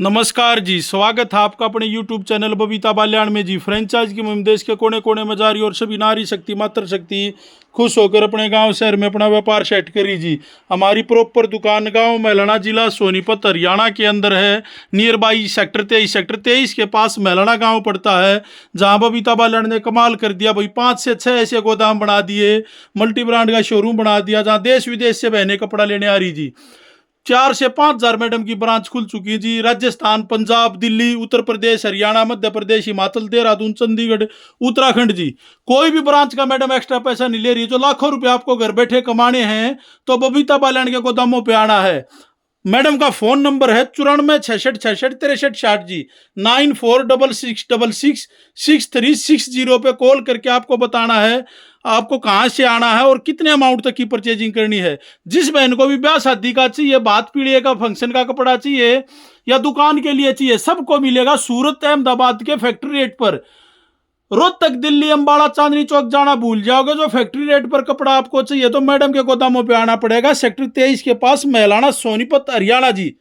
नमस्कार जी, स्वागत है आपका अपने YouTube चैनल बबीता बाल्याण में जी। फ्रेंचाइज की मुहिम देश के कोने कोने में जारी और सभी नारी शक्ति मातृशक्ति खुश होकर अपने गांव शहर में अपना व्यापार सेट करी जी। हमारी प्रॉपर दुकान गांव मैलाना जिला सोनीपत हरियाणा के अंदर है। नियर बाई सेक्टर 23 के पास मैलाना गांव पड़ता है, जहां बबीता बाल्याण ने कमाल कर दिया भाई। 5 से 6 ऐसे गोदाम बना दिए, मल्टी ब्रांड का शोरूम बना दिया, जहां देश विदेश से बहनें कपड़ा लेने आ रही जी। 4 से 5 हजार मैडम की ब्रांच खुल चुकी है जी। राजस्थान, पंजाब, दिल्ली, उत्तर प्रदेश, हरियाणा, मध्य प्रदेश, हिमाचल, देहरादून, चंडीगढ़, उत्तराखंड जी। कोई भी ब्रांच का मैडम एक्स्ट्रा पैसा नहीं ले रही। जो लाखों रुपए आपको घर बैठे कमाने हैं तो बबीता बाल्याण के गोदामों पे आना है। मैडम का फोन नंबर है 94 66 66 63 60 जी। 9466666360 पे कॉल करके आपको बताना है आपको कहाँ से आना है और कितने अमाउंट तक की परचेजिंग करनी है। जिस बहन को भी ब्याह शादी का चाहिए, बात पीड़िए का फंक्शन का कपड़ा चाहिए या दुकान के लिए चाहिए, सबको मिलेगा सूरत अहमदाबाद के फैक्ट्री रेट पर। रोहतक, दिल्ली, अंबाला, चांदनी चौक जाना भूल जाओगे। जो फैक्ट्री रेट पर कपड़ा आपको चाहिए तो मैडम के गोदामों पे आना पड़ेगा। सेक्टर 23 के पास मैलाना सोनीपत हरियाणा जी।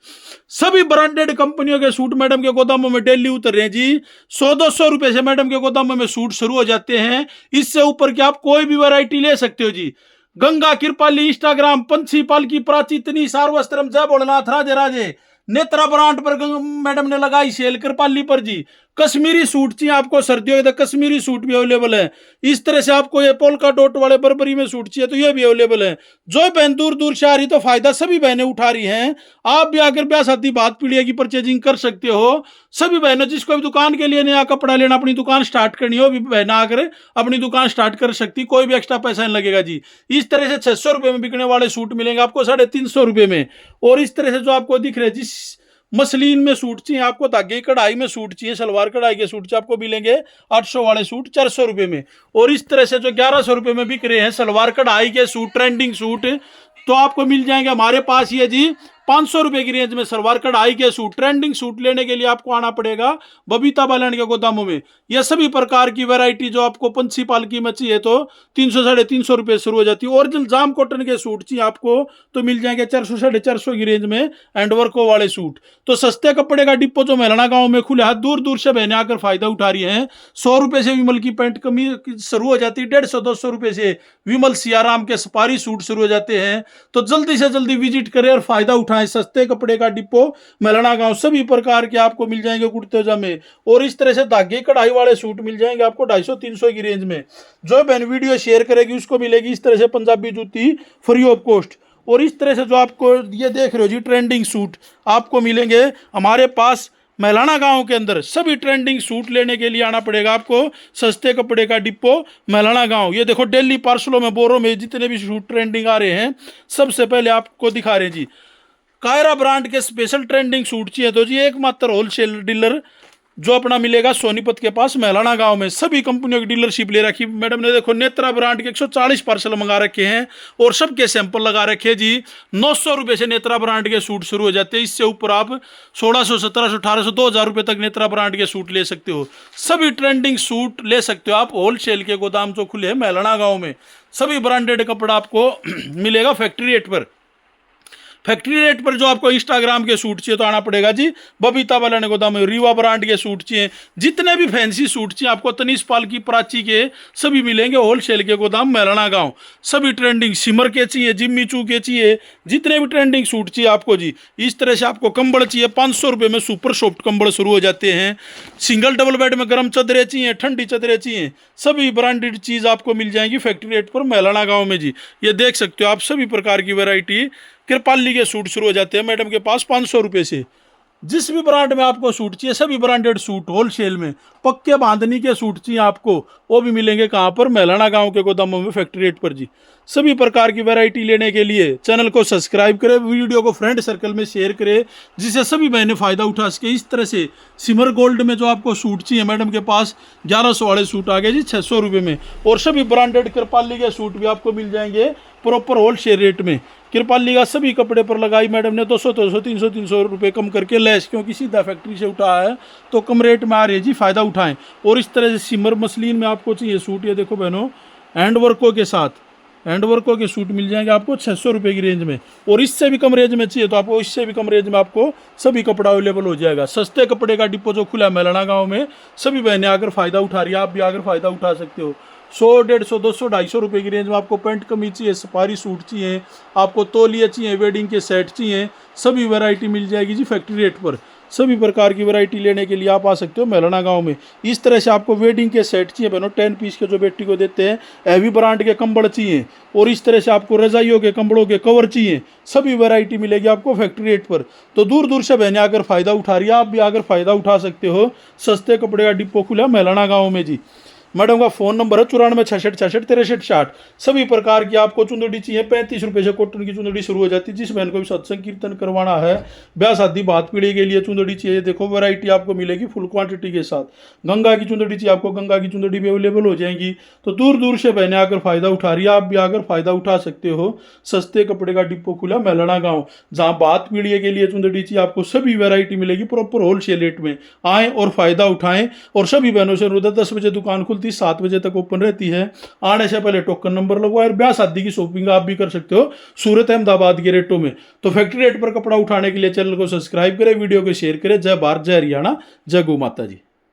सभी ब्रांडेड कंपनियों के सूट मैडम के गोदामों में डेली उतर रहे हैं जी। 100-200 रुपए से मैडम के गोदामों में सूट शुरू हो जाते हैं। इससे ऊपर की आप कोई भी वैरायटी ले सकते हो जी। गंगा, कृपाली, इंस्टाग्राम, पंछी, पालकी, प्राची, तनी, सार्वस्त्रम, जय भोलेनाथ, राजे राजे, नेत्रा ब्रांड पर मैडम ने लगाई सेल। कृपाली पर जी कश्मीरी सूट चाहिए आपको सर्दियों के, कश्मीरी सूट भी अवेलेबल है। इस तरह से आपको ये पोलका डॉट वाले बर्बरी में सूट चाहिए तो ये भी अवेलेबल है। जो बहन दूर दूर से आ रही तो फायदा सभी बहनें उठा रही हैं। आप भी आकर ब्याह शादी बात पीड़िए की परचेजिंग कर सकते हो। सभी बहनों जिसको भी दुकान के लिए नया कपड़ा लेना, अपनी दुकान स्टार्ट करनी हो, भी बहना आकर अपनी दुकान स्टार्ट कर सकती, कोई भी एक्स्ट्रा पैसा नहीं लगेगा जी। इस तरह से 600 रुपए में बिकने वाले सूट मिलेंगे आपको 350 रुपए में। और इस तरह से जो आपको दिख रहे जिस मसलिन में सूट चाहिए आपको, धागे कढ़ाई में सूट चाहिए, सलवार कढ़ाई के सूट चाहिए आपको मिलेंगे 800 वाले सूट 400 रुपए में। और इस तरह से जो 1100 रुपए में बिक रहे हैं सलवार कढ़ाई के सूट, ट्रेंडिंग सूट, तो आपको मिल जाएंगे हमारे पास ये जी 500 रुपए की रेंज में सलवार कढ़ाई के सूट। ट्रेंडिंग सूट लेने के लिए आपको आना पड़ेगा बबीता बाल्याण के गोदामों में। यह सभी प्रकार की वैरायटी जो आपको पंछी पालकी में चाहिए तो 300-350 रुपए शुरू हो जाती है। ओरिजिनल जाम कॉटन के सूट चाहिए आपको तो मिल जाएंगे 400-450 की रेंज में एंड वर्को वाले सूट। तो सस्ते कपड़े का डिपो जो मैलाना गांव में खुला है, दूर दूर से बहनें आकर फायदा उठा रही हैं। 100 रुपए से विमल की पैंट कमी शुरू हो जाती है, 150-200 रुपए से विमल सियाराम के सपारी सूट शुरू हो जाते हैं। तो जल्दी से जल्दी विजिट करें और फायदा उठाएं। सस्ते कपड़े का डिपो मैलाना गांव। सभी प्रकार के आपको मिल जाएंगे कुर्ते जामे। और इस तरह से धागे कढ़ाई वाले सूट मिल जाएंगे आपको 250-300 की रेंज में। जो बहन वीडियो शेयर करेगी उसको मिलेगी इस तरह से पंजाबी जूती फ्री ऑफ कॉस्ट। और इस तरह से जो आपको ये देख रहे हो जी ट्रेंडिंग सूट आपको मिलेंगे हमारे पास मैलाना गांव के अंदर। सभी ट्रेंडिंग सूट लेने के लिए आना पड़ेगा आपको सस्ते कपड़े का डिपो मैलाना गांव। ये देखो डेली पार्सलों में, बोरों में जितने भी सूट ट्रेंडिंग आ रहे हैं सबसे पहले आपको दिखा रहे हैं जी। कायरा ब्रांड के स्पेशल ट्रेंडिंग सूट चाहिए तो जी एकमात्र होलसेल डीलर जो अपना मिलेगा सोनीपत के पास मैलाना गांव में। सभी कंपनियों की डीलरशिप ले रखी मैडम ने। देखो नेत्रा ब्रांड के 140 पार्सल मंगा रखे हैं और सबके सैंपल लगा रखे हैं जी। 900 रुपए से नेत्रा ब्रांड के सूट शुरू हो जाते हैं। इससे ऊपर आप 1600, 1700, 1800, 2000 रुपए तक नेत्रा ब्रांड के सूट ले सकते हो। सभी ट्रेंडिंग सूट ले सकते हो आप। होलसेल के गोदाम जो खुले हैं मैलाना गाँव में। सभी ब्रांडेड कपड़ा आपको मिलेगा फैक्ट्री रेट पर। फैक्ट्री रेट पर जो आपको इंस्टाग्राम के सूट चाहिए तो आना पड़ेगा जी बबीता बाल्याण गोदाम में। रीवा ब्रांड के सूट चाहिए, जितने भी फैंसी सूट चाहिए आपको तनीष पालकी, प्राची के सभी मिलेंगे होलसेल के गोदाम मैलाना गांव। सभी ट्रेंडिंग सिमर के चाहिए, जिम्मी चू के चाहिए, जितने भी ट्रेंडिंग सूट चाहिए आपको जी। इस तरह से आपको कंबल चाहिए 500 रुपये में सुपर सॉफ्ट कंबल शुरू हो जाते हैं। सिंगल डबल बेड में गर्म चदरें चाहिए, ठंडी चदरें चाहिए, सभी ब्रांडेड चीज़ आपको मिल जाएंगी फैक्ट्री रेट पर मैलाना गाँव में जी। ये देख सकते हो आप सभी प्रकार की वैरायटी। कृपाली के सूट शुरू हो जाते हैं मैडम के पास 500 रुपये से। जिस भी ब्रांड में आपको सूट चाहिए सभी ब्रांडेड सूट होलसेल में। पक्के बांधनी के सूट चाहिए आपको वो भी मिलेंगे कहाँ पर, मैलाना गांव के गोदामों में फैक्ट्री रेट पर जी। सभी प्रकार की वैरायटी लेने के लिए चैनल को सब्सक्राइब करें, वीडियो को फ्रेंड सर्कल में शेयर करें जिससे सभी बहनें फ़ायदा उठा सके। इस तरह से सिमर गोल्ड में जो आपको सूट चाहिए मैडम के पास 1100 वाले सूट आ गए जी 600 रुपये में। और सभी ब्रांडेड कृपाली के सूट भी आपको मिल जाएंगे प्रॉपर होलसेल रेट में। कृपाली का सभी कपड़े पर लगाई मैडम ने 200-200, 300-300 रुपये कम करके लेस, क्योंकि सीधा फैक्ट्री से उठा है तो कम रेट में आ रही है जी, फ़ायदा उठाएं। और इस तरह से सिमर मसलिन में आपको चाहिए सूट, ये देखो बहनों हैंड वर्कों के साथ हैंड वर्कों के सूट मिल जाएंगे आपको 600 रुपये की रेंज में। और इससे भी कम रेंज में चाहिए तो आपको इससे भी कम रेंज में आपको सभी कपड़ा अवेलेबल हो जाएगा। सस्ते कपड़े का डिपो जो खुला है मैलाना गांव में, सभी बहनें आकर फ़ायदा उठा रही है, आप भी आकर फ़ायदा उठा सकते हो। 100, 150, 200, 250 रुपये की रेंज में आपको पैंट कमीज चाहिए, सफारी सूट चाहिए, आपको तौलिए चाहिए, वेडिंग के सेट चाहिए, सभी वैरायटी मिल जाएगी जी फैक्ट्री रेट पर। सभी प्रकार की वैरायटी लेने के लिए आप आ सकते हो मैलाना गांव में। इस तरह से आपको वेडिंग के सेट चाहिए बहनों, 10 पीस के जो बेटी को देते हैं, हैवी ब्रांड के कंबल चाहिए, और इस तरह से आपको रजाइयों के कंबलों के कवर चाहिए, सभी वैरायटी मिलेगी आपको फैक्ट्री रेट पर। तो दूर दूर से बहनें आकर फ़ायदा उठा रही है, आप भी आकर फ़ायदा उठा सकते हो। सस्ते कपड़े का डिपो खुला मैलाना गाँव में जी। मैडम का फ़ोन नंबर है 94 66 66 63 60। सभी प्रकार की आपको चुंदड़ी चाहिए, 35 रुपये से कॉटन की चुंदड़ी शुरू हो जाती है। जिस बहन को भी सत्संग कीर्तन करवाना है, ब्याह शादी बात पीढ़ी के लिए चुंदड़ी चाहिए, देखो वैरायटी आपको मिलेगी फुल क्वांटिटी के साथ। गंगा की चुंदड़ी चाहिए आपको, गंगा की चुंदड़ी भी अवेलेबल हो जाएंगी। तो दूर दूर से बहनें आकर फ़ायदा उठा रही है, आप भी आकर फ़ायदा उठा सकते हो। सस्ते कपड़े का डिपो खुला मैलाना गाँव, जहाँ बात पीढ़ी के लिए चुंदड़ी चाहिए आपको, सभी वैरायटी मिलेगी प्रॉपर होलसेल रेट में। आएँ और फ़ायदा उठाएं। और सभी बहनों से अनुरोध है, 10 बजे दुकान खुलती, 7 बजे तक ओपन रहती है। आने से पहले टोकन नंबर लगवाए, और ब्याह शादी की शॉपिंग आप भी कर सकते हो सूरत अहमदाबाद के रेटों में। तो फैक्ट्री रेट पर कपड़ा उठाने के लिए चैनल को सब्सक्राइब करें, वीडियो को शेयर करें। जय भारत, जय हरियाणा, जय गौ माता जी।